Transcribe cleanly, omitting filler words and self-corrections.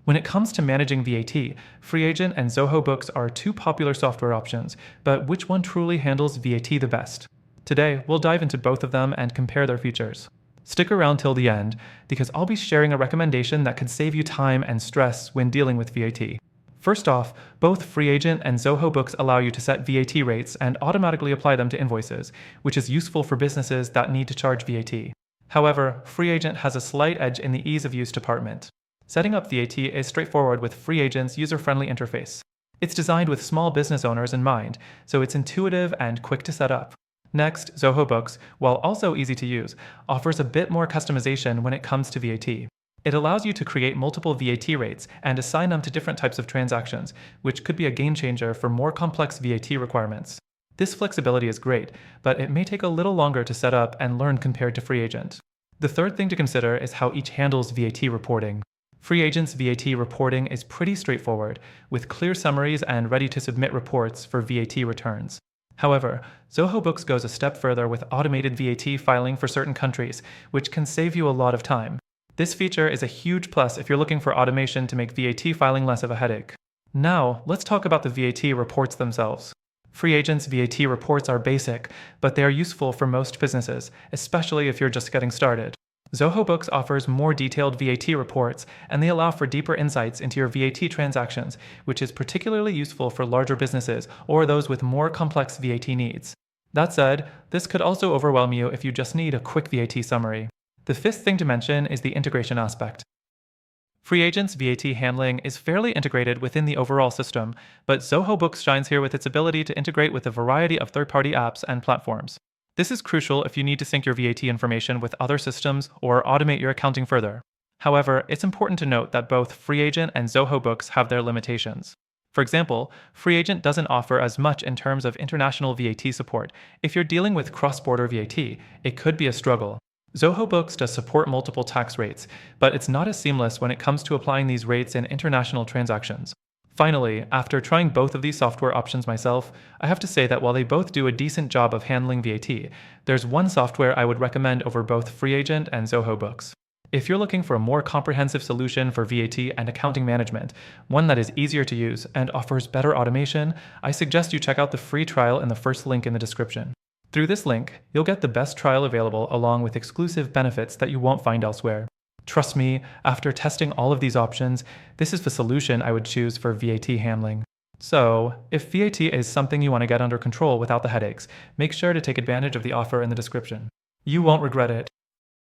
When it comes to managing VAT, FreeAgent and Zoho Books are two popular software options, but which one truly handles VAT the best? Today, we'll dive into both of them and compare their features. Stick around till the end, because I'll be sharing a recommendation that could save you time and stress when dealing with VAT. First off, both FreeAgent and Zoho Books allow you to set VAT rates and automatically apply them to invoices, which is useful for businesses that need to charge VAT. However, FreeAgent has a slight edge in the ease of use department. Setting up VAT is straightforward with FreeAgent's user-friendly interface. It's designed with small business owners in mind, so it's intuitive and quick to set up. Next, Zoho Books, while also easy to use, offers a bit more customization when it comes to VAT. It allows you to create multiple VAT rates and assign them to different types of transactions, which could be a game changer for more complex VAT requirements. This flexibility is great, but it may take a little longer to set up and learn compared to FreeAgent. The third thing to consider is how each handles VAT reporting. FreeAgent's VAT reporting is pretty straightforward, with clear summaries and ready-to-submit reports for VAT returns. However, Zoho Books goes a step further with automated VAT filing for certain countries, which can save you a lot of time. This feature is a huge plus if you're looking for automation to make VAT filing less of a headache. Now, let's talk about the VAT reports themselves. FreeAgent's VAT reports are basic, but they are useful for most businesses, especially if you're just getting started. Zoho Books offers more detailed VAT reports, and they allow for deeper insights into your VAT transactions, which is particularly useful for larger businesses or those with more complex VAT needs. That said, this could also overwhelm you if you just need a quick VAT summary. The fifth thing to mention is the integration aspect. FreeAgent's VAT handling is fairly integrated within the overall system, but Zoho Books shines here with its ability to integrate with a variety of third-party apps and platforms. This is crucial if you need to sync your VAT information with other systems or automate your accounting further. However, it's important to note that both FreeAgent and Zoho Books have their limitations. For example, FreeAgent doesn't offer as much in terms of international VAT support. If you're dealing with cross-border VAT, it could be a struggle. Zoho Books does support multiple tax rates, but it's not as seamless when it comes to applying these rates in international transactions. Finally, after trying both of these software options myself, I have to say that while they both do a decent job of handling VAT, there's one software I would recommend over both FreeAgent and Zoho Books. If you're looking for a more comprehensive solution for VAT and accounting management, one that is easier to use and offers better automation, I suggest you check out the free trial in the first link in the description. Through this link, you'll get the best trial available along with exclusive benefits that you won't find elsewhere. Trust me, after testing all of these options, this is the solution I would choose for VAT handling. So, if VAT is something you want to get under control without the headaches, make sure to take advantage of the offer in the description. You won't regret it.